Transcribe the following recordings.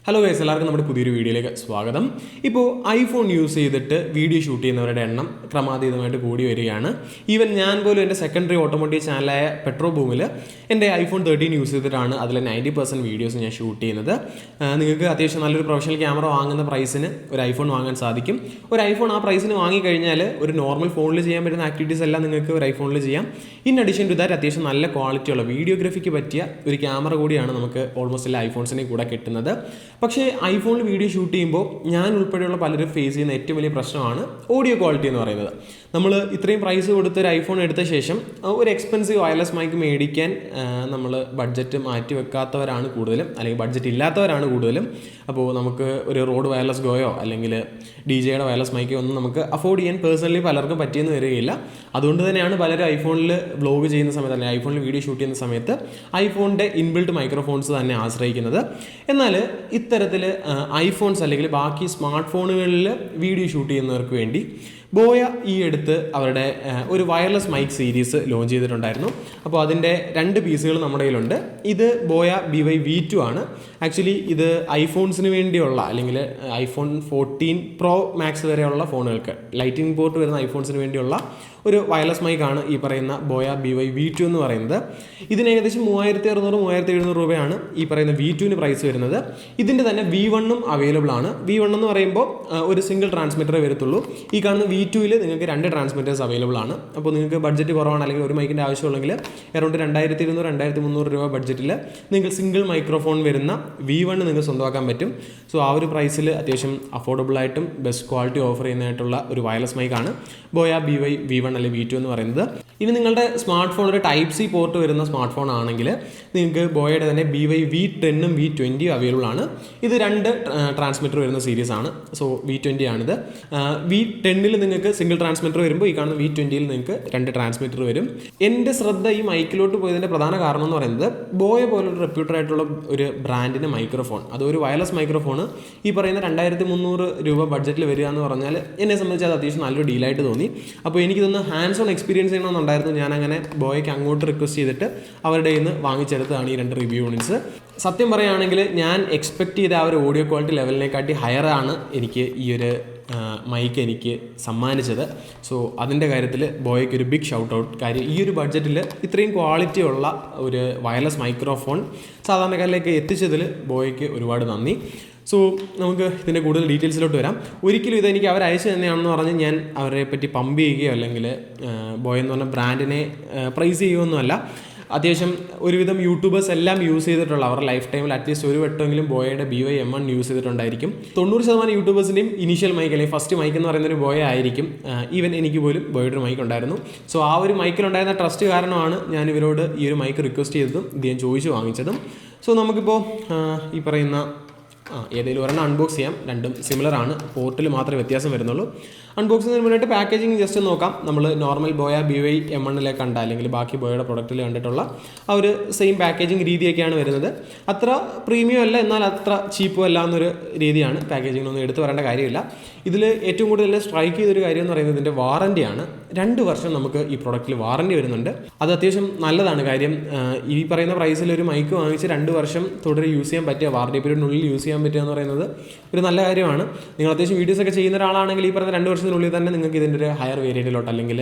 Hello guys, എല്ലാവർക്കും നമ്മുടെ പുതിയൊരു വീഡിയോയിലേക്ക് സ്വാഗതം. ഇപ്പോൾ ഐഫോൺ യൂസ് ചെയ്തിട്ട് വീഡിയോ ഷൂട്ട് ചെയ്യുന്നവരുടെ എണ്ണം ക്രമാതീതമായിട്ട് കൂടി വരികയാണ്. ഈവൻ ഞാൻ പോലും എൻ്റെ സെക്കൻഡറി ഓട്ടോമോട്ടീവ് ചാനലായ പെട്രോ ബൂമിൽ എൻ്റെ ഐഫോൺ 13 യൂസ് ചെയ്തിട്ടാണ് അതിൽ 90% വീഡിയോസ് ഞാൻ ഷൂട്ട് ചെയ്യുന്നത്. നിങ്ങൾക്ക് അത്യാവശ്യം നല്ലൊരു പ്രൊഫഷണൽ ക്യാമറ വാങ്ങുന്ന പ്രൈസിന് ഒരു ഐഫോൺ വാങ്ങാൻ സാധിക്കും. ഒരു ഐഫോൺ ആ പ്രൈസിന് വാങ്ങിക്കഴിഞ്ഞാൽ ഒരു നോർമൽ ഫോണിൽ ചെയ്യാൻ പറ്റുന്ന ആക്ടിവിറ്റീസ് എല്ലാം നിങ്ങൾക്ക് ഒരു ഐഫോണിൽ ചെയ്യാം. ഇൻ അഡീഷൻ ടു ദാറ്റ് അത്യാവശ്യം നല്ല ക്വാളിറ്റിയുള്ള വീഡിയോഗ്രാഫിക്ക് പറ്റിയ ഒരു ക്യാമറ കൂടിയാണ് നമുക്ക് ഓൾമോസ്റ്റ് എല്ലാ ഐഫോൺസിനെ കൂടെ കിട്ടുന്നത്. പക്ഷേ ഐഫോണിൽ വീഡിയോ ഷൂട്ട് ചെയ്യുമ്പോൾ ഞാൻ ഉൾപ്പെടെയുള്ള പലരും ഫേസ് ചെയ്യുന്ന ഏറ്റവും വലിയ പ്രശ്നമാണ് ഓഡിയോ ക്വാളിറ്റി എന്ന് പറയുന്നത്. നമ്മൾ ഇത്രയും പ്രൈസ് കൊടുത്ത് ഒരു ഐഫോൺ എടുത്ത ശേഷം ഒരു എക്സ്പെൻസീവ് വയർലെസ് മൈക്ക് മേടിക്കാൻ നമ്മൾ ബഡ്ജറ്റ് മാറ്റി വെക്കാത്തവരാണ് കൂടുതലും, അല്ലെങ്കിൽ ബഡ്ജറ്റ് ഇല്ലാത്തവരാണ് കൂടുതലും. അപ്പോൾ നമുക്ക് ഒരു റോഡ് വയർലെസ് ഗോയോ അല്ലെങ്കിൽ DJ-യുടെ വയർലെസ് മൈക്കോ ഒന്നും നമുക്ക് അഫോർഡ് ചെയ്യാൻ പേഴ്സണലി പലർക്കും പറ്റിയെന്ന് വരികയില്ല. അതുകൊണ്ട് തന്നെയാണ് പലരും ഐഫോണിൽ വ്ലോഗ് ചെയ്യുന്ന സമയത്ത് അല്ലെങ്കിൽ ഐഫോണിൽ വീഡിയോ ഷൂട്ട് ചെയ്യുന്ന സമയത്ത് ഐഫോണിൻ്റെ ഇൻബിൽട്ട് മൈക്രോഫോൺസ് തന്നെ ആശ്രയിക്കുന്നത്. എന്നാൽ ഇത്തരത്തിൽ ഐഫോൺസ് അല്ലെങ്കിൽ ബാക്കി സ്മാർട്ട് ഫോണുകളിൽ വീഡിയോ ഷൂട്ട് ചെയ്യുന്നവർക്ക് വേണ്ടി ബോയ ഈ അടുത്ത് അവരുടെ ഒരു വയർലെസ് മൈക്ക് സീരീസ് ലോഞ്ച് ചെയ്തിട്ടുണ്ടായിരുന്നു. അപ്പോൾ അതിൻ്റെ 2 പീസുകൾ നമ്മുടെ കയ്യിലുണ്ട്. ഇത് ബോയ BY V2 ആണ്. ആക്ച്വലി ഇത് ഐഫോൺസിന് വേണ്ടിയുള്ള അല്ലെങ്കിൽ ഐഫോൺ 14 Pro Max വരെയുള്ള ഫോണുകൾക്ക് ലൈറ്റിംഗ് പോർട്ട് വരുന്ന ഐഫോൺസിന് വേണ്ടിയുള്ള ഒരു വയർലെസ് മൈക്കാണ് ഈ പറയുന്ന ബോയ BY V2 എന്ന് പറയുന്നത്. ഇതിന് ഏകദേശം 3600-3700 രൂപയാണ് ഈ പറയുന്ന V2-ന് പ്രൈസ് വരുന്നത്. ഇതിൻ്റെ തന്നെ V1-ഉം അവൈലബിൾ ആണ്. V1 എന്ന് പറയുമ്പോൾ ഒരു സിംഗിൾ ട്രാൻസ്മിറ്ററേ വരത്തുള്ളൂ. ഈ കാണുന്ന V2-ൽ നിങ്ങൾക്ക് 2 ട്രാൻസ്മിറ്റേഴ്സ് അവൈലബിൾ ആണ്. അപ്പോൾ നിങ്ങൾക്ക് ബഡ്ജറ്റ് കുറവാണ് അല്ലെങ്കിൽ ഒരു മൈക്കിൻ്റെ ആവശ്യമുള്ളെങ്കിൽ അറൗണ്ട് 2200-2300 രൂപ ബഡ്ജറ്റിൽ നിങ്ങൾക്ക് സിംഗിൾ മൈക്രോഫോൺ വരുന്ന V1 നിങ്ങൾക്ക് സ്വന്തമാക്കാൻ പറ്റും. സോ ആ ഒരു പ്രൈസിൽ അത്യാവശ്യം അഫോർഡബിളായിട്ടും ബെസ്റ്റ് ക്വാളിറ്റി ഓഫർ ചെയ്യുന്നതായിട്ടുള്ള ഒരു വയർലെസ് മൈക്കാണ് ബോയ BY V1 അല്ലെങ്കിൽ V2 എന്ന് പറയുന്നത്. ഇനി നിങ്ങളുടെ സ്മാർട്ട് ഫോൺ ഒരു Type C പോർട്ട് വരുന്ന സ്മാർട്ട് ഫോൺ ആണെങ്കിൽ നിങ്ങൾക്ക് ബോയയുടെ തന്നെ BY V10-ഉം V20-ഉം അവൈലബിൾ ആണ്. ഇത് 2 ട്രാൻസ്മിറ്റർ വരുന്ന സീരീസ് ആണ്. സോ V20 ആണിത്. V10-ൽ നിങ്ങൾക്ക് സിംഗിൾ ട്രാൻസ്മിറ്റർ വരുമ്പോൾ ഈ കാണുന്ന V20-ൽ നിങ്ങൾക്ക് 2 ട്രാൻസ്മിറ്റർ വരും. എൻ്റെ ശ്രദ്ധ ഈ മൈക്കിലോട്ട് പോയതിൻ്റെ പ്രധാന കാരണം എന്ന് പറയുന്നത് ബോയ പോലൊരു റെപ്യൂട്ടഡ് ആയിട്ടുള്ള ഒരു ബ്രാൻഡിൻ്റെ മൈക്രോഫോൺ, അതൊരു വയർലെസ് മൈക്രോഫോൺ ഈ പറയുന്ന 2300 രൂപ ബഡ്ജറ്റിൽ വരിക എന്ന് പറഞ്ഞാൽ എന്നെ സംബന്ധിച്ച് അത് അത്യാവശ്യം നല്ലൊരു ഡീലായിട്ട് തോന്നി. അപ്പോൾ എനിക്കിതൊന്ന് ഹാൻഡ്സ് ഓൺ എക്സ്പീരിയൻസ് ചെയ്യണമെന്നുണ്ടായിരുന്നു. ഞാൻ അങ്ങനെ ബോയയ്ക്ക് അങ്ങോട്ട് റിക്വസ്റ്റ് ചെയ്തിട്ട് അവരുടെ കയ്യിൽ നിന്ന് വാങ്ങിച്ചെടുത്തതാണ് ഈ 2 റിവ്യൂ യൂണിറ്റ്സ്. സത്യം പറയുകയാണെങ്കിൽ ഞാൻ എക്സ്പെക്ട് ചെയ്ത ആ ഒരു ഓഡിയോ ക്വാളിറ്റി ലെവലിനെക്കാട്ടി ഹയറാണ് എനിക്ക് ഈ ഒരു മൈക്ക് എനിക്ക് സമ്മാനിച്ചത്. സോ അതിൻ്റെ കാര്യത്തിൽ ബോയയ്ക്ക് ഒരു ബിഗ് ഷൗട്ട് ഔട്ട്. കാര്യം ഈ ഒരു ബഡ്ജറ്റിൽ ഇത്രയും ക്വാളിറ്റി ഉള്ള ഒരു വയർലെസ് മൈക്രോഫോൺ സാധാരണക്കാരിലേക്ക് എത്തിച്ചതിൽ ബോയയ്ക്ക് ഒരുപാട് നന്ദി. സോ നമുക്ക് ഇതിൻ്റെ കൂടുതൽ ഡീറ്റെയിൽസിലോട്ട് വരാം. ഒരിക്കലും ഇതെനിക്ക് അവർ അയച്ചു തന്നെയാണെന്ന് പറഞ്ഞ് ഞാൻ അവരെ പറ്റി പമ്പ് ചെയ്യുകയോ അല്ലെങ്കിൽ ബോയ എന്ന് പറഞ്ഞ ബ്രാൻഡിനെ പ്രൈസ് ചെയ്യുകയൊന്നുമല്ല. അത്യാവശ്യം ഒരുവിധം യൂട്യൂബേഴ്സ് എല്ലാം യൂസ് ചെയ്തിട്ടുള്ള അവരുടെ ലൈഫ് ടൈമിൽ അറ്റ്ലീസ്റ്റ് ഒരു വട്ടമെങ്കിലും ബോയയുടെ BY M1 യൂസ് ചെയ്തിട്ടുണ്ടായിരിക്കും. 90% യൂട്യൂബേഴ്സിൻ്റെയും ഇനീഷ്യൽ മൈക്ക് അല്ലെങ്കിൽ ഫസ്റ്റ് മൈക്ക് എന്ന് പറയുന്ന ഒരു ബോയ ആയിരിക്കും. ഈവൻ എനിക്ക് പോലും ബോയയുടെ ഒരു മൈക്ക് ഉണ്ടായിരുന്നു. സോ ആ ഒരു മൈക്കിലുണ്ടായിരുന്ന ട്രസ്റ്റ് കാരണമാണ് ഞാൻ ഇവരോട് ഈ ഒരു മൈക്ക് റിക്വസ്റ്റ് ചെയ്തതും ഇത് ഞാൻ ചോദിച്ചു വാങ്ങിച്ചതും. സോ നമുക്കിപ്പോൾ ഈ പറയുന്ന ഏതെങ്കിലും ഒരെണ്ണം അൺബോക്സ് ചെയ്യാം. 2ഉം സിമിലർ ആണ്, പോർട്ടിൽ മാത്രമേ വ്യത്യാസം വരുന്നുള്ളൂ. അൺബോക്സ് ചെയ്യുന്നതിന് മുന്നായിട്ട് പാക്കേജിങ് ജസ്റ്റ് നോക്കാം. നമ്മൾ നോർമൽ ബോയ BY M1-ലെ കണ്ട അല്ലെങ്കിൽ ബാക്കി ബോയയുടെ പ്രൊഡക്റ്റിൽ കണ്ടിട്ടുള്ള ആ ഒരു സെയിം പാക്കേജിങ് രീതിയൊക്കെയാണ് വരുന്നത്. അത്ര പ്രീമിയം അല്ല, എന്നാൽ അത്ര ചീപ്പും അല്ല എന്നൊരു രീതിയാണ്. പാക്കേജിങ്ങിനൊന്നും എടുത്തു വരേണ്ട കാര്യമില്ല. ഇതിൽ ഏറ്റവും കൂടുതൽ സ്ട്രൈക്ക് ചെയ്തൊരു കാര്യം എന്ന് പറയുന്നത് ഇതിൻ്റെ വാറൻറ്റിയാണ്. 2 വർഷം നമുക്ക് ഈ പ്രൊഡക്റ്റിൽ വാറൻറ്റി വരുന്നുണ്ട്. അത് അത്യാവശ്യം നല്ലതാണ്. കാര്യം ഈ പറയുന്ന പ്രൈസിൽ ഒരു മൈക്ക് വാങ്ങിച്ച് 2 വർഷം തുടരെ യൂസ് ചെയ്യാൻ പറ്റുക, വാറൻറ്റി പീരീഡിനുള്ളിൽ യൂസ് ചെയ്യാൻ പറ്റുക എന്ന് പറയുന്നത് ഒരു നല്ല കാര്യമാണ്. നിങ്ങൾ അത്യാവശ്യം വീഡിയോസൊക്കെ ചെയ്യുന്ന ഒരാളാണെങ്കിൽ ഈ പറയുന്ന 2 വർഷത്തിനുള്ളിൽ തന്നെ നിങ്ങൾക്ക് ഇതിൻ്റെ ഒരു ഹയർ വേരിയൻറ്റിലോട്ട് അല്ലെങ്കിൽ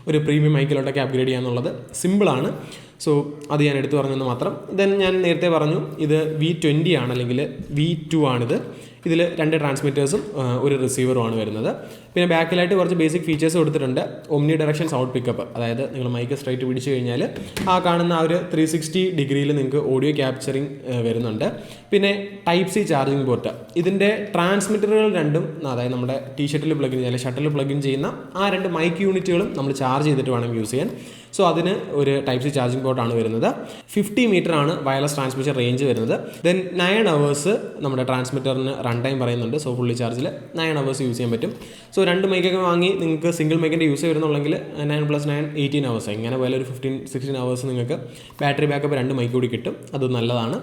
ഒരു പ്രീമിയം മൈക്കിലോട്ടൊക്കെ അപ്ഗ്രേഡ് ചെയ്യാന്നുള്ളത് സിമ്പിളാണ്. സോ അത് ഞാൻ എടുത്തു പറഞ്ഞെന്ന് മാത്രം. ദെൻ ഞാൻ നേരത്തെ പറഞ്ഞു ഇത് V20 ആണ് അല്ലെങ്കിൽ V2 ആണിത്. ഇതിൽ 2 ട്രാൻസ്മിറ്റേഴ്സും ഒരു റിസീവറുമാണ് വരുന്നത്. പിന്നെ ബാക്കിലായിട്ട് കുറച്ച് ബേസിക് ഫീച്ചേഴ്സ് കൊടുത്തിട്ടുണ്ട്. ഒമ്നി ഡയറക്ഷൻ സൗണ്ട് പിക്കപ്പ്, അതായത് നിങ്ങൾ മൈക്ക് സ്ട്രൈറ്റ് പിടിച്ചു കഴിഞ്ഞാൽ ആ കാണുന്ന ആ ഒരു 360 ഡിഗ്രിയിൽ നിങ്ങൾക്ക് ഓഡിയോ ക്യാപ്ചറിങ് വരുന്നുണ്ട്. പിന്നെ Type C ചാർജിങ് പോർട്ട്. ഇതിൻ്റെ ട്രാൻസ്മിറ്ററുകൾ 2ഉം അതായത് നമ്മുടെ ടീഷർട്ടിൽ പ്ലഗിൻ അല്ലെങ്കിൽ ഷട്ടിൽ പ്ലഗിൻ ചെയ്യുന്ന ആ 2 മൈക്ക് യൂണിറ്റുകളും നമ്മൾ ചാർജ് ചെയ്തിട്ട് വേണം യൂസ് ചെയ്യാൻ. സോ അതിന് ഒരു Type C ചാർജിങ് പോർട്ടാണ് വരുന്നത്. 50 മീറ്ററാണ് വയർലെസ് ട്രാൻസ്മിഷൻ റേഞ്ച് വരുന്നത്. ദെൻ 9 hours നമ്മുടെ ട്രാൻസ്മിറ്ററിന് റൺ ടൈം പറയുന്നുണ്ട്. സോ ഫുള്ളി ചാർജിൽ 9 hours യൂസ് ചെയ്യാൻ പറ്റും. സോ 2 മൈക്കൊക്കെ വാങ്ങി നിങ്ങൾക്ക് സിംഗിൾ മൈക്കിൻ്റെ യൂസ് വരുന്നുണ്ടെങ്കിൽ 9 + 9 18 hours, ഇങ്ങനെ പോലെ ഒരു 15-16 hours നിങ്ങൾക്ക് ബാറ്ററി ബാക്കപ്പ് 2 മൈക്ക് കൂടി കിട്ടും. അത് നല്ലതാണ്.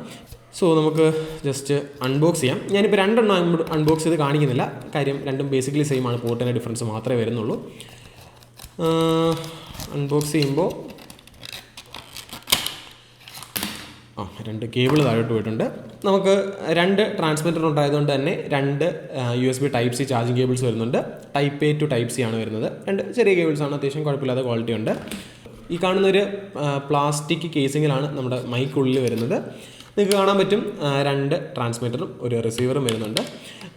സോ നമുക്ക് ജസ്റ്റ് അൺബോക്സ് ചെയ്യാം. ഞാനിപ്പോൾ 2 അൺബോക്സ് ചെയ്ത് കാണിക്കുന്നില്ല. കാര്യം 2ഉം ബേസിക്കലി സെയിം ആണ്, പോർട്ടിൻ്റെ ഡിഫറൻസ് മാത്രമേ വരുന്നുള്ളൂ. അൺബോക്സ് ചെയ്യുമ്പോൾ 2 കേബിൾ താഴോട്ട് പോയിട്ടുണ്ട്. നമുക്ക് 2 ട്രാൻസ്മിറ്റർ ഉണ്ടായതുകൊണ്ട് തന്നെ 2 USB Type C charging cables വരുന്നുണ്ട്. Type A to Type C ആണ് വരുന്നത്. 2 ചെറിയ കേബിൾസാണ്, അത്യാവശ്യം കുഴപ്പമില്ലാത്ത ക്വാളിറ്റി ഉണ്ട്. ഈ കാണുന്നൊരു പ്ലാസ്റ്റിക് കേസിങ്ങിലാണ് നമ്മുടെ മൈക്കുള്ളിൽ വരുന്നത്. നിങ്ങൾക്ക് കാണാൻ പറ്റും 2 ട്രാൻസ്മിറ്ററും ഒരു റിസീവറും വരുന്നുണ്ട്.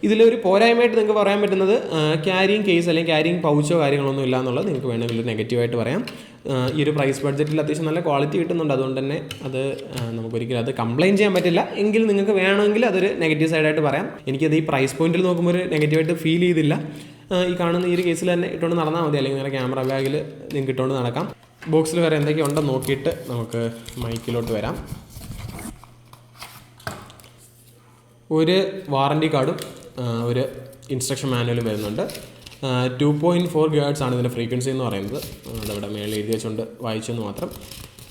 ഇതിലൊരു പോരായ്മയായിട്ട് നിങ്ങൾക്ക് പറയാൻ പറ്റുന്നത് ക്യാരിങ് കേസ് അല്ലെങ്കിൽ ക്യാരിങ് പൗച്ചോ കാര്യങ്ങളൊന്നും ഇല്ല എന്നുള്ളത് നിങ്ങൾക്ക് വേണമെങ്കിൽ നെഗറ്റീവായിട്ട് പറയാം. ഈ ഒരു പ്രൈസ് ബഡ്ജറ്റിൽ അത്യാവശ്യം നല്ല ക്വാളിറ്റി കിട്ടുന്നുണ്ട്. അതുകൊണ്ട് തന്നെ അത് നമുക്കൊരിക്കലും അത് കംപ്ലയിൻറ്റ് ചെയ്യാൻ പറ്റില്ല. എങ്കിൽ നിങ്ങൾക്ക് വേണമെങ്കിൽ അതൊരു നെഗറ്റീവ് സൈഡായിട്ട് പറയാം. എനിക്കത് ഈ പ്രൈസ് പോയിന്റിൽ നോക്കുമ്പോൾ ഒരു നെഗറ്റീവായിട്ട് ഫീൽ ചെയ്തില്ല. ഈ കാണുന്ന ഈ ഒരു കേസിൽ തന്നെ ഇട്ടുകൊണ്ട് നടന്നാൽ മതി, അല്ലെങ്കിൽ നിങ്ങളുടെ ക്യാമറ ബാഗിൽ നിങ്ങൾക്ക് ഇട്ടുകൊണ്ട് നടക്കാം. ബോക്സിൽ വേറെ എന്തൊക്കെ ഉണ്ടെന്ന് നോക്കിയിട്ട് നമുക്ക് മൈക്കിലോട്ട് വരാം. ഒരു വാറണ്ടി കാർഡും ഒരു ഇൻസ്ട്രക്ഷൻ മാനുവലും വരുന്നുണ്ട്. 2.4 GHz ആണ് ഇതിൻ്റെ ഫ്രീക്വൻസി എന്ന് പറയുന്നത്. അതവിടെ മേളിൽ എഴുതി വെച്ചുകൊണ്ട് വായിച്ചെന്ന് മാത്രം.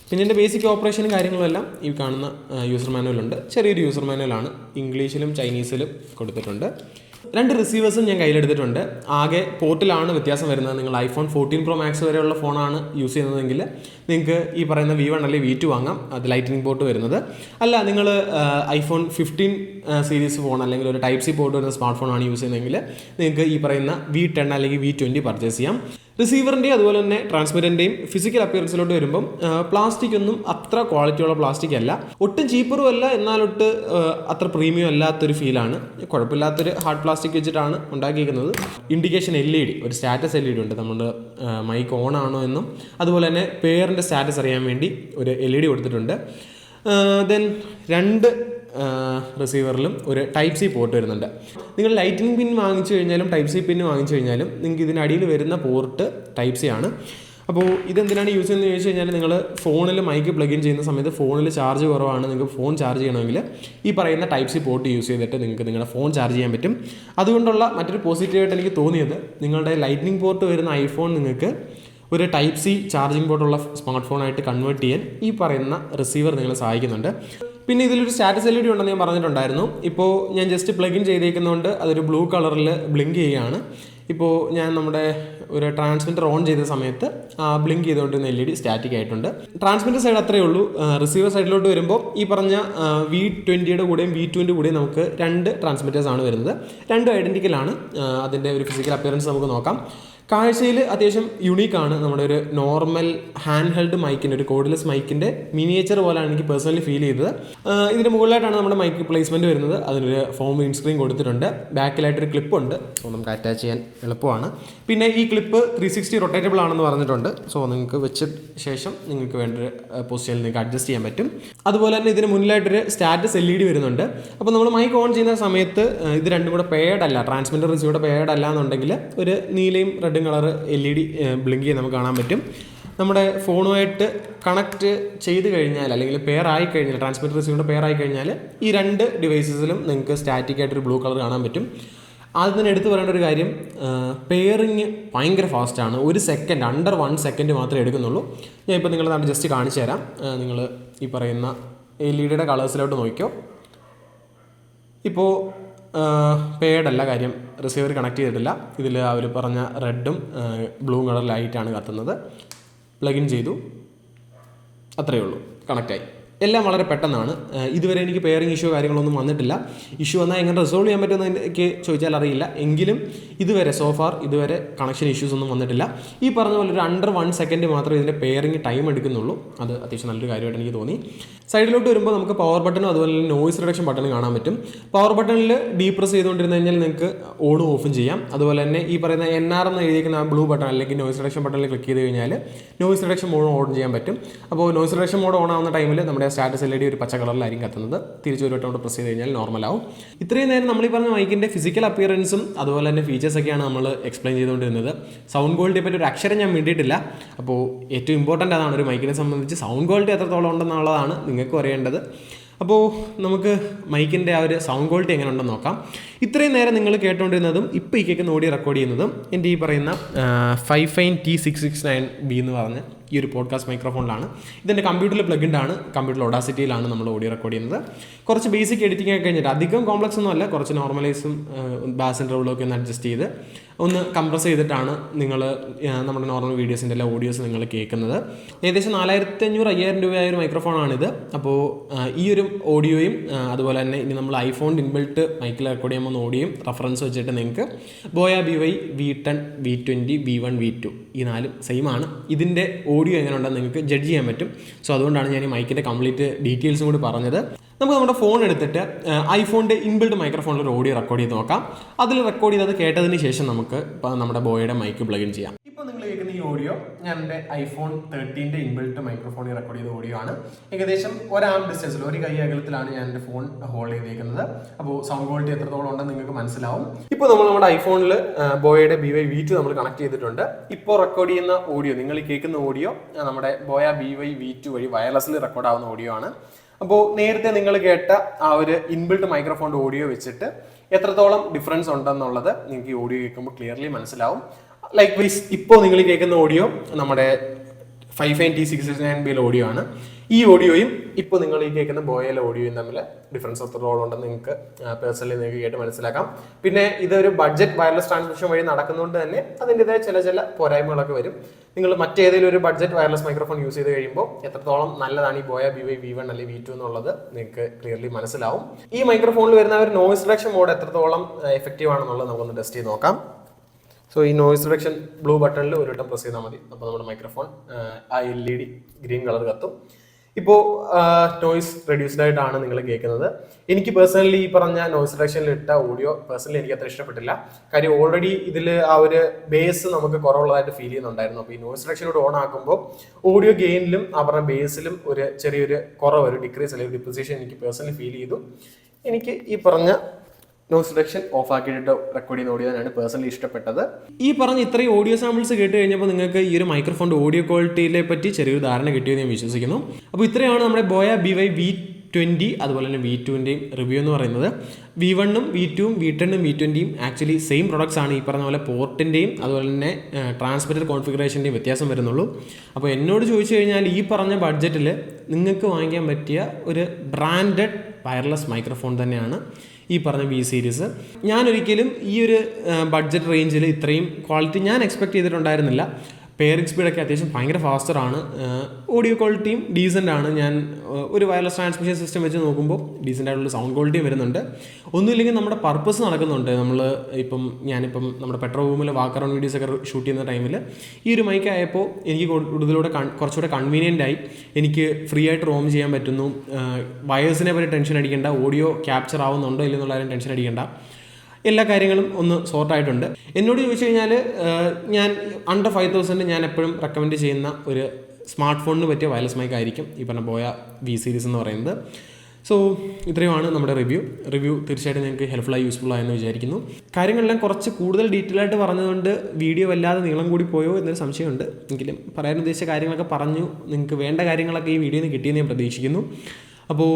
പിന്നെ ഇതിൻ്റെ ബേസിക് ഓപ്പറേഷനും കാര്യങ്ങളുമെല്ലാം ഈ കാണുന്ന യൂസർ മാനുവലുണ്ട്. ചെറിയൊരു യൂസർ മാനുവലാണ്, ഇംഗ്ലീഷിലും ചൈനീസിലും കൊടുത്തിട്ടുണ്ട്. 2 റിസീവേഴ്സും ഞാൻ കയ്യിലെടുത്തിട്ടുണ്ട്. ആകെ പോർട്ടിലാണ് വ്യത്യാസം വരുന്നത്. നിങ്ങൾ iPhone 14 Pro Max വരെയുള്ള ഫോണാണ് യൂസ് ചെയ്യുന്നതെങ്കിൽ നിങ്ങൾക്ക് ഈ പറയുന്ന V1 അല്ലെങ്കിൽ V2 വാങ്ങാം, അത് ലൈറ്റനിങ് പോർട്ട് വരുന്നത്. അല്ല, നിങ്ങൾ iPhone 15 സീരീസ് ഫോൺ അല്ലെങ്കിൽ ഒരു Type C പോർട്ട് വരുന്ന സ്മാർട്ട് ഫോണാണ് യൂസ് ചെയ്യുന്നതെങ്കിൽ നിങ്ങൾക്ക് ഈ പറയുന്ന V10 അല്ലെങ്കിൽ V20 പർച്ചേസ് ചെയ്യാം. റിസീവറിൻ്റെയും അതുപോലെ തന്നെ ട്രാൻസ്മിറ്ററിൻ്റെയും ഫിസിക്കൽ അപ്പിയറൻസിലോട്ട് വരുമ്പം പ്ലാസ്റ്റിക് ഒന്നും അത്ര ക്വാളിറ്റിയുള്ള പ്ലാസ്റ്റിക് അല്ല, ഒട്ടും ചീപ്പറും അല്ല, എന്നാലൊട്ട് അത്ര പ്രീമിയം അല്ലാത്തൊരു ഫീലാണ്. കുഴപ്പമില്ലാത്തൊരു ഹാർഡ് പ്ലാസ്റ്റിക് വെച്ചിട്ടാണ് ഉണ്ടാക്കിയിരിക്കുന്നത്. ഇൻഡിക്കേഷൻ LED, ഒരു സ്റ്റാറ്റസ് LED ഉണ്ട്, നമ്മുടെ മൈക്ക് ഓൺ ആണോ എന്നും അതുപോലെ തന്നെ പേരിൻ്റെ സ്റ്റാറ്റസ് അറിയാൻ വേണ്ടി ഒരു LED കൊടുത്തിട്ടുണ്ട്. ദെൻ 2 റിസീവറിലും ഒരു Type C പോർട്ട് വരുന്നുണ്ട്. നിങ്ങൾ ലൈറ്റിനിങ് പിൻ വാങ്ങിച്ചു കഴിഞ്ഞാലും Type C പിൻ വാങ്ങിച്ചു കഴിഞ്ഞാലും നിങ്ങൾക്ക് ഇതിനടിയിൽ വരുന്ന പോർട്ട് Type C ആണ്. അപ്പോൾ ഇതെന്തിനാണ് യൂസ് ചെയ്യുന്നത് ചോദിച്ചു കഴിഞ്ഞാൽ, നിങ്ങൾ ഫോണിൽ മൈക്ക് പ്ലഗ് ഇൻ ചെയ്യുന്ന സമയത്ത് ഫോണിൽ ചാർജ് കുറവാണ്, നിങ്ങൾക്ക് ഫോൺ ചാർജ് ചെയ്യണമെങ്കിൽ ഈ പറയുന്ന Type C പോർട്ട് യൂസ് ചെയ്തിട്ട് നിങ്ങൾക്ക് നിങ്ങളുടെ ഫോൺ ചാർജ് ചെയ്യാൻ പറ്റും. അതുകൊണ്ടുള്ള മറ്റൊരു പോസിറ്റീവായിട്ട് എനിക്ക് തോന്നിയത്, നിങ്ങളുടെ ലൈറ്റ്നിങ് പോർട്ട് വരുന്ന ഐഫോൺ നിങ്ങൾക്ക് ഒരു Type C ചാർജിങ് പോർട്ടുള്ള സ്മാർട്ട് ഫോണായിട്ട് കൺവേർട്ട് ചെയ്യാൻ ഈ പറയുന്ന റിസീവർ നിങ്ങളെ സഹായിക്കുന്നുണ്ട്. പിന്നെ ഇതിലൊരു സ്റ്റാറ്റസ് LED ഉണ്ടെന്ന് ഞാൻ പറഞ്ഞിട്ടുണ്ടായിരുന്നു. ഇപ്പോൾ ഞാൻ ജസ്റ്റ് പ്ലഗ് ഇൻ ചെയ്തേക്കുന്നതുകൊണ്ട് അതൊരു ബ്ലൂ കളറിൽ ബ്ലിങ്ക് ചെയ്യുകയാണ്. ഇപ്പോൾ ഞാൻ നമ്മുടെ ഒരു ട്രാൻസ്മിറ്റർ ഓൺ ചെയ്ത സമയത്ത് ബ്ലിങ്ക് ചെയ്തുകൊണ്ടിരുന്ന LED സ്റ്റാറ്റിക് ആയിട്ടുണ്ട്. ട്രാൻസ്മിറ്റർ സൈഡ് അത്രയേ ഉള്ളൂ. റിസീവർ സൈഡിലോട്ട് വരുമ്പോൾ ഈ പറഞ്ഞ V20 കൂടെയും V2 കൂടെയും നമുക്ക് 2 ട്രാൻസ്മിറ്റേഴ്സ് ആണ് വരുന്നത്. 2 ഐഡൻറ്റിക്കലാണ്. അതിൻ്റെ ഒരു ഫിസിക്കൽ അപ്പിയറൻസ് നമുക്ക് നോക്കാം. കാഴ്ചയിൽ അത്യാവശ്യം യുണീക്കാണ്. നമ്മുടെ ഒരു നോർമൽ ഹാൻഡ് ഹെൽഡ് മൈക്കിൻ്റെ, ഒരു കോഡ്ലെസ് മൈക്കിൻ്റെ മിനിയേച്ചർ പോലെയാണ് എനിക്ക് പേഴ്സണലി ഫീൽ ചെയ്തത്. ഇതിന് മുകളിലായിട്ടാണ് നമ്മുടെ മൈക്ക് പ്ലേസ്മെൻറ്റ് വരുന്നത്. അതിനൊരു ഫോം വിൻസ്ക്രീൻ കൊടുത്തിട്ടുണ്ട്. ബാക്കിലായിട്ടൊരു ക്ലിപ്പുണ്ട്, സോ നമുക്ക് അറ്റാച്ച് ചെയ്യാൻ എളുപ്പമാണ്. പിന്നെ ഈ ക്ലിപ്പ് 360 റൊട്ടേറ്റബിൾ ആണെന്ന് പറഞ്ഞിട്ടുണ്ട്. സോ നിങ്ങൾക്ക് വെച്ച ശേഷം നിങ്ങൾക്ക് വേണ്ട പൊസിഷനിൽ നിങ്ങൾക്ക് അഡ്ജസ്റ്റ് ചെയ്യാൻ പറ്റും. അതുപോലെ തന്നെ ഇതിന് മുന്നിലായിട്ടൊരു സ്റ്റാറ്റസ് LED വരുന്നുണ്ട്. അപ്പോൾ നമ്മൾ മൈക്ക് ഓൺ ചെയ്യുന്ന സമയത്ത് ഇത് രണ്ടും കൂടെ പെയർഡ് അല്ല, ട്രാൻസ്മിറ്റർ റിസീവറുടെ പെയർഡ് അല്ല എന്നുണ്ടെങ്കിൽ ഒരു നീലയും റെഡ് കളർ LED ബ്ലിങ്ക് ചെയ്ത് നമുക്ക് കാണാൻ പറ്റും. നമ്മുടെ ഫോണുമായിട്ട് കണക്ട് ചെയ്ത് കഴിഞ്ഞാൽ അല്ലെങ്കിൽ പെയർ ആയി കഴിഞ്ഞാൽ, ട്രാൻസ്മിറ്റർ റിസീവറിൻ്റെ പെയർ ആയി കഴിഞ്ഞാൽ ഈ 2 ഡിവൈസസിലും നിങ്ങൾക്ക് സ്റ്റാറ്റിക് ആയിട്ടൊരു ബ്ലൂ കളർ കാണാൻ പറ്റും. ആദ്യം തന്നെ എടുത്തു പറയേണ്ട ഒരു കാര്യം, പെയറിങ് ഭയങ്കര ഫാസ്റ്റാണ്. 1 സെക്കൻഡ്, അണ്ടർ 1 സെക്കൻഡ് മാത്രമേ എടുക്കുന്നുള്ളൂ. ഞാൻ ഇപ്പോൾ നിങ്ങളെ നാട്ടിൽ ജസ്റ്റ് കാണിച്ചു തരാം. നിങ്ങൾ ഈ പറയുന്ന LED കളേഴ്സിലോട്ട് നോക്കിയോ. ഇപ്പോൾ പെയർഡല്ല, കാര്യം റിസീവർ കണക്ട് ചെയ്തിട്ടില്ല. ഇതിൽ അവർ പറഞ്ഞ റെഡും ബ്ലൂ കളർ ലൈറ്റാണ് കത്തുന്നത്. പ്ലഗ് ഇൻ ചെയ്തു, അത്രയേ ഉള്ളൂ, കണക്റ്റായി. എല്ലാം വളരെ പെട്ടെന്നാണ്. ഇതുവരെ എനിക്ക് പെയറിങ് ഇഷ്യൂ കാര്യങ്ങളൊന്നും വന്നിട്ടില്ല. ഇഷ്യൂ വന്നാൽ എങ്ങനെ റിസോൾവ് ചെയ്യാൻ പറ്റുമെന്ന് എനിക്ക് ചോദിച്ചാൽ അറിയില്ല. എങ്കിലും ഇതുവരെ സോഫാർ ഇതുവരെ കണക്ഷൻ ഇഷ്യൂസ് ഒന്നും വന്നിട്ടില്ല. ഈ പറഞ്ഞ പോലെ ഒരു അണ്ടർ 1 സെക്കൻഡ് മാത്രമേ ഇതിൻ്റെ പെയറിങ് ടൈം എടുക്കുന്നുള്ളൂ. അത് അത്യാവശ്യം നല്ലൊരു കാര്യമായിട്ട് എനിക്ക് തോന്നി. സൈഡിലോട്ട് വരുമ്പോൾ നമുക്ക് പവർ ബട്ടണും അതുപോലെ തന്നെ നോയ്സ് റിഡക്ഷൻ ബട്ടണും കാണാൻ പറ്റും. പവർ ബട്ടണിൽ ഡീപ്രസ് ചെയ്തുകൊണ്ടിരുന്നു കഴിഞ്ഞാൽ നിങ്ങൾക്ക് ഓണും ഓഫും ചെയ്യാം. അതുപോലെ തന്നെ ഈ പറയുന്ന NR എന്ന് എഴുതിയിരിക്കുന്ന ബ്ലൂ ബട്ടൺ അല്ലെങ്കിൽ നോയ്സ് റിഡക്ഷൻ ബട്ടണിൽ ക്ലിക്ക് ചെയ്ത് കഴിഞ്ഞാൽ നോയ്സ് റിഡക്ഷൻ മോഡ് ഓൺ ചെയ്യാൻ പറ്റും. അപ്പോൾ നോയ്സ് റിഡക്ഷൻ മോഡ് ഓൺ ആവുന്ന ടൈമിൽ നമ്മുടെ സ്റ്റാറ്റസ് LED ഒരു പച്ച കളറിലായിരിക്കും കത്തുന്നത്. തിരിച്ചു ഒരു വട്ടം പ്രസ് ചെയ്ത് കഴിഞ്ഞാൽ നോർമലാവും. ഇത്രയും നേരം നമ്മൾ ഈ പറഞ്ഞ മൈക്കിൻ്റെ ഫിസിക്കൽ അപ്പിയറൻസും അതുപോലെ തന്നെ ഫീച്ചേഴ്സൊക്കെയാണ് നമ്മൾ എക്സ്പ്ലെയിൻ ചെയ്തുകൊണ്ടിരുന്നത്. സൗണ്ട് ക്വാളിറ്റിയെ പറ്റി ഒരു അക്ഷരം ഞാൻ വേണ്ടിയിട്ടില്ല. അപ്പോൾ ഏറ്റവും ഇമ്പോർട്ടൻ്റ് അതാണ്, ഒരു മൈക്കിനെ സംബന്ധിച്ച് സൗണ്ട് ക്വാളിറ്റി എത്രത്തോളം ഉണ്ടെന്നുള്ളതാണ് നിങ്ങൾക്ക് അറിയേണ്ടത്. അപ്പോൾ നമുക്ക് മൈക്കിൻ്റെ ആ ഒരു സൗണ്ട് ക്വാളിറ്റി എങ്ങനെ ഉണ്ടെന്ന് നോക്കാം. ഇത്രയും നേരം നിങ്ങൾ കേട്ടുകൊണ്ടിരുന്നതും ഇപ്പോൾ ഈ കേൾക്കുന്ന ഓഡിയോ റെക്കോർഡ് ചെയ്യുന്നതും എൻ്റെ ഈ പറയുന്ന 5Fine T669B എന്ന് പറഞ്ഞ ഈ ഒരു പോഡ്കാസ്റ്റ് മൈക്രോഫോണിലാണ്. ഇതെൻ്റെ കമ്പ്യൂട്ടറിൽ പ്ലഗിൻഡ് ആണ്. കമ്പ്യൂട്ടർ ഓഡാസിറ്റിയിലാണ് നമ്മൾ ഓഡിയോ റെക്കോർഡ് ചെയ്യുന്നത്. കുറച്ച് ബേസിക് എഡിറ്റിംഗ് ഒക്കെ കഴിഞ്ഞിട്ട് അധികം കോംപ്ലക്സ് ഒന്നും അല്ല, കുറച്ച് നോർമലൈസും ബാസ് ആൻഡ് ട്രബിളും ഒക്കെ ഒന്ന് അഡ്ജസ്റ്റ് ചെയ്ത് ഒന്ന് കംപ്രസ് ചെയ്തിട്ടാണ് നിങ്ങൾ നമ്മുടെ നോർമൽ വീഡിയോസിൻ്റെ എല്ലാ ഓഡിയോസ് നിങ്ങൾ കേൾക്കുന്നത്. ഏകദേശം 4500-5000 രൂപയായ ഒരു മൈക്രോഫോണാണിത്. അപ്പോൾ ഈ ഒരു ഓഡിയോയും അതുപോലെ തന്നെ ഇനി നമ്മൾ ഐഫോൺ ഇൻബിൽട്ട് മൈക്കിൽ റെക്കോർഡ് ചെയ്യുമ്പോൾ ഓഡിയോയും റഫറൻസ് വെച്ചിട്ട് നിങ്ങൾക്ക് ബോയ BY V10, V20, V1, V2 ഈ 4 സെയിം ആണ്. ഇതിൻ്റെ ഓഡിയോ എങ്ങനെ ഉണ്ടെന്ന് നിങ്ങൾക്ക് ജഡ്ജ് ചെയ്യാൻ പറ്റും. സോ അതുകൊണ്ടാണ് ഞാൻ ഈ മൈക്കിൻ്റെ കംപ്ലീറ്റ് ഡീറ്റെയിൽസും കൂടി പറഞ്ഞത്. നമുക്ക് നമ്മുടെ ഫോൺ എടുത്തിട്ട് ഐഫോണിൻ്റെ ഇൻബിൽഡ് മൈക്രോഫോണിൽ ഒരു ഓഡിയോ റെക്കോർഡ് ചെയ്ത് നോക്കാം. അതിൽ റെക്കോർഡ് ചെയ്തത് കേട്ടതിന് ശേഷം നമുക്ക് നമ്മുടെ ബോയുടെ മൈക്ക് പ്ലഗ് ഇൻ ചെയ്യാം. ഇപ്പോൾ നിങ്ങൾ കേൾക്കുന്ന ഈ ഓഡിയോ ഞാൻ എൻ്റെ iPhone 13 ഇൻബിൽട്ട് മൈക്രോഫോണിൽ റെക്കോർഡ് ചെയ്ത ഓഡിയോ ആണ്. ഏകദേശം 1 ആം ഡിസ്റ്റൻസിൽ, 1 കൈ അകലത്തിലാണ് ഞാൻ എൻ്റെ ഫോൺ ഹോൾഡ് ചെയ്തേക്കുന്നത്. അപ്പോൾ സൗണ്ട് ക്വാളിറ്റി എത്രത്തോളം ഉണ്ടെന്ന് നിങ്ങൾക്ക് മനസ്സിലാവും. ഇപ്പോൾ നമ്മൾ നമ്മുടെ ഐഫോണിൽ ബോയുടെ BY V2 നമ്മൾ കണക്ട് ചെയ്തിട്ടുണ്ട്. ഇപ്പോൾ റെക്കോർഡ് ചെയ്യുന്ന ഓഡിയോ, നിങ്ങൾ കേൾക്കുന്ന ഓഡിയോ നമ്മുടെ ബോയ BY V2 വഴി വയർലെസ്സിൽ റെക്കോർഡ് ആവുന്ന ഓഡിയോ ആണ്. അപ്പോൾ നേരത്തെ നിങ്ങൾ കേട്ട ആ ഒരു ഇൻബിൽട്ട് മൈക്രോഫോണിൻ്റെ ഓഡിയോ വെച്ചിട്ട് എത്രത്തോളം ഡിഫറൻസ് ഉണ്ടെന്നുള്ളത് നിങ്ങൾക്ക് ഈ ഓഡിയോ കേൾക്കുമ്പോൾ ക്ലിയർലി മനസ്സിലാവും. ലൈക്ക് വൈസ് ഇപ്പോൾ നിങ്ങൾ കേൾക്കുന്ന ഓഡിയോ നമ്മുടെ 5T669 ഓഡിയോ ആണ്. ഈ ഓഡിയോയും ഇപ്പോൾ നിങ്ങൾ ഈ കേൾക്കുന്ന ബോയയിലെ ഓഡിയോയും തമ്മിൽ ഡിഫറൻസ് എത്രത്തോളം ഉണ്ടെന്ന് നിങ്ങൾക്ക് പേഴ്സണലി നിങ്ങൾക്ക് കേട്ട് മനസ്സിലാക്കാം. പിന്നെ ഇതൊരു ബഡ്ജറ്റ് വയർലെസ് ട്രാൻസ്മിഷൻ വഴി നടക്കുന്നതുകൊണ്ട് തന്നെ അതിൻ്റെതായ ചില പോരായ്മകളൊക്കെ വരും. നിങ്ങൾ മറ്റേതെങ്കിലും ഒരു ബഡ്ജറ്റ് വയർലെസ് മൈക്രോഫോൺ യൂസ് ചെയ്ത് കഴിയുമ്പോൾ എത്രത്തോളം നല്ലതാണ് ഈ ബോയ BY V1 അല്ലെങ്കിൽ V2 എന്നുള്ളത് നിങ്ങൾക്ക് ക്ലിയർലി മനസ്സിലാവും. ഈ മൈക്രോഫോണിൽ വരുന്ന ഒരു നോയിസ് റിഡക്ഷൻ മോഡ് എത്രത്തോളം എഫക്റ്റീവ് ആണെന്നുള്ളത് നമുക്കൊന്ന് ടെസ്റ്റ് ചെയ്ത് നോക്കാം. സോ ഈ നോയിസ് റിഡക്ഷൻ ബ്ലൂ ബട്ടണിൽ ഒരു വട്ടം പ്രസ് ചെയ്താൽ മതി. അപ്പോൾ നമ്മുടെ മൈക്രോഫോൺ ആ LED ഗ്രീൻ കളർ കത്തും. ഇപ്പോൾ നോയിസ് റെഡ്യൂസ്ഡ് ആയിട്ടാണ് നിങ്ങൾ കേൾക്കുന്നത്. എനിക്ക് പേഴ്സണലി ഈ പറഞ്ഞ നോയിസ് റിഡക്ഷനിൽ ഇട്ട ഓഡിയോ പേഴ്സണലി എനിക്ക് അത്ര ഇഷ്ടപ്പെട്ടില്ല. കാര്യം ഓൾറെഡി ഇതിൽ ആ ഒരു ബേസ് നമുക്ക് കുറവുള്ളതായിട്ട് ഫീൽ ചെയ്യുന്നുണ്ടായിരുന്നു. അപ്പോൾ ഈ നോയിസ് റിഡക്ഷനോട് ഓൺ ആക്കുമ്പോൾ ഓഡിയോ ഗെയിനിലും ആ പറഞ്ഞ ബേസിലും ഒരു ചെറിയൊരു കുറവ്, ഒരു ഡിക്രീസ് അല്ലെങ്കിൽ ഡിപ്രിസിയേഷൻ എനിക്ക് പേഴ്സണലി ഫീൽ ചെയ്തു. എനിക്ക് ഈ പറഞ്ഞ നോയിസ് റിഡക്ഷൻ ഓഫ് ആക്കിയിട്ട് റെക്കോർഡ് ചെയ്യുന്ന ഓഡിയോ ആണ് പേഴ്സണലി ഇഷ്ടപ്പെട്ടത്. ഈ പറഞ്ഞ ഇത്രയും ഓഡിയോ സാമ്പിൾസ് കേട്ട് കഴിഞ്ഞപ്പോൾ നിങ്ങൾക്ക് ഈ ഒരു മൈക്രോഫോണിൻ്റെ ഓഡിയോ ക്വാളിറ്റിയെ പറ്റി ചെറിയൊരു ധാരണ കിട്ടിയെന്ന് ഞാൻ വിശ്വസിക്കുന്നു. അപ്പോൾ ഇത്രയാണ് നമ്മുടെ ബോയ BY V20 അതുപോലെ തന്നെ V2ൻ്റെയും റിവ്യൂ എന്ന് പറയുന്നത്. V1ഉം V2ഉം V10ഉം V20യും ആക്ച്വലി സെയിം പ്രൊഡക്ട്സ് ആണ്. ഈ പറഞ്ഞ പോലെ പോർട്ടിൻ്റെയും അതുപോലെ തന്നെ ട്രാൻസ്മിറ്റർ കോൺഫിഗറേഷൻ്റെയും വ്യത്യാസം വരുന്നുള്ളൂ. അപ്പോൾ എന്നോട് ചോദിച്ചു കഴിഞ്ഞാൽ ഈ പറഞ്ഞ ബഡ്ജറ്റിൽ നിങ്ങൾക്ക് വാങ്ങിക്കാൻ പറ്റിയ ഒരു ബ്രാൻഡഡ് വയർലെസ് മൈക്രോഫോൺ തന്നെയാണ് ഈ പറഞ്ഞ V സീരീസ്. ഞാനൊരിക്കലും ഈ ഒരു ബഡ്ജറ്റ് റേഞ്ചിൽ ഇത്രയും ക്വാളിറ്റി ഞാൻ എക്സ്പെക്ട് ചെയ്തിട്ടുണ്ടായിരുന്നില്ല. പെയറിംഗ് സ്പീഡൊക്കെ അത്യാവശ്യം ഭയങ്കര ഫാസ്റ്ററാണ്. ഓഡിയോ ക്വാളിറ്റിയും ഡീസൻ്റ് ആണ്. ഞാൻ ഒരു വയർലെസ് ട്രാൻസ്മിഷൻ സിസ്റ്റം വെച്ച് നോക്കുമ്പോൾ ഡീസൻ്റ് ആയിട്ടുള്ള സൗണ്ട് ക്വാളിറ്റിയും വരുന്നുണ്ട്. ഒന്നുമില്ലെങ്കിൽ നമ്മുടെ പർപ്പസ് നടക്കുന്നുണ്ട്. ഞാനിപ്പം നമ്മുടെ പെട്രോൾ റൂമിൽ വാക്ക് അറൗണ്ട് വീഡിയോസൊക്കെ ഷൂട്ട് ചെയ്യുന്ന ടൈമിൽ ഈ ഒരു മൈക്ക് ആയപ്പോൾ എനിക്ക് കുറച്ചുകൂടെ കൺവീനിയൻ്റ് ആയി. എനിക്ക് ഫ്രീ ആയിട്ട് റോം ചെയ്യാൻ പറ്റുന്നു. വയേഴ്സിനെ പറ്റി ടെൻഷൻ അടിക്കേണ്ട, ഓഡിയോ ക്യാപ്ചർ ആവുന്നുണ്ടോ ഇല്ലെന്നുള്ള കാര്യം ടെൻഷൻ അടിക്കേണ്ട. എല്ലാ കാര്യങ്ങളും ഒന്ന് സോർട്ടായിട്ടുണ്ട്. എന്നോട് ചോദിച്ചു കഴിഞ്ഞാൽ ഞാൻ അണ്ടർ 5000 ഞാൻ എപ്പോഴും റെക്കമെൻഡ് ചെയ്യുന്ന ഒരു സ്മാർട്ട് ഫോണിന് പറ്റിയ വയർലെസ് മൈക്ക് ആയിരിക്കും ഈ പറഞ്ഞ ബോയ V സീരീസ് എന്ന് പറയുന്നത്. സോ ഇത്രയുമാണ് നമ്മുടെ റിവ്യൂ. തീർച്ചയായിട്ടും നിങ്ങൾക്ക് ഹെൽപ്ഫുള്ളായി യൂസ്ഫുൾ ആയെന്ന് വിചാരിക്കുന്നു. കാര്യങ്ങളെല്ലാം കുറച്ച് കൂടുതൽ ഡീറ്റെയിൽ ആയിട്ട് പറഞ്ഞതുകൊണ്ട് വീഡിയോ വല്ലാതെ നീളം കൂടി പോയോ എന്നൊരു സംശയമുണ്ട്. എങ്കിലും പറയാൻ ഉദ്ദേശിച്ച കാര്യങ്ങളൊക്കെ പറഞ്ഞു. നിങ്ങൾക്ക് വേണ്ട കാര്യങ്ങളൊക്കെ ഈ വീഡിയോയിൽ നിന്ന് കിട്ടിയെന്ന് ഞാൻ പ്രതീക്ഷിക്കുന്നു. അപ്പോൾ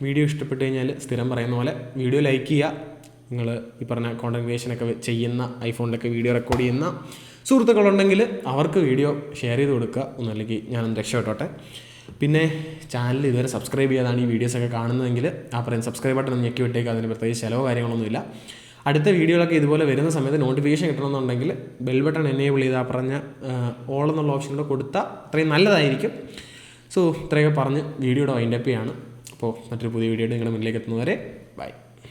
വീഡിയോ ഇഷ്ടപ്പെട്ട് കഴിഞ്ഞാൽ സ്ഥിരം പറയുന്ന പോലെ വീഡിയോ ലൈക്ക് ചെയ്യുക. നിങ്ങൾ ഈ പറഞ്ഞ കോണ്ടന്റ് ക്രിയേഷനൊക്കെ ചെയ്യുന്ന, ഐഫോണിലൊക്കെ വീഡിയോ റെക്കോർഡ് ചെയ്യുന്ന സുഹൃത്തുക്കളുണ്ടെങ്കിൽ അവർക്ക് വീഡിയോ ഷെയർ ചെയ്ത് കൊടുക്കുക. ഒന്നല്ലെങ്കിൽ ഞാനൊന്ന് രക്ഷപ്പെട്ടോട്ടെ. പിന്നെ ചാനൽ ഇതുവരെ സബ്സ്ക്രൈബ് ചെയ്യാതാണ് ഈ വീഡിയോസൊക്കെ കാണുന്നതെങ്കിൽ ആ പറയുന്ന സബ്സ്ക്രൈബ് ബട്ടൺ ഞെക്കി വിട്ടേക്ക്. അതിന് പ്രത്യേകിച്ച് ചിലവോ കാര്യങ്ങളൊന്നുമില്ല. അടുത്ത വീഡിയോകളൊക്കെ ഇതുപോലെ വരുന്ന സമയത്ത് നോട്ടിഫിക്കേഷൻ കിട്ടണമെന്നുണ്ടെങ്കിൽ ബെൽ ബട്ടൺ എനേബിൾ ചെയ്ത് ആ പറഞ്ഞ ഓൾ എന്നുള്ള ഓപ്ഷനിലൂടെ കൊടുത്താൽ അത്രയും നല്ലതായിരിക്കും. സോ ഇത്രയൊക്കെ പറഞ്ഞ് വീഡിയോയുടെ വൈൻഡപ്പ് ചെയ്യാണ്. അപ്പോൾ മറ്റൊരു പുതിയ വീഡിയോ നിങ്ങളുടെ മുന്നിലേക്ക് എത്തുന്നവരെ ബൈ.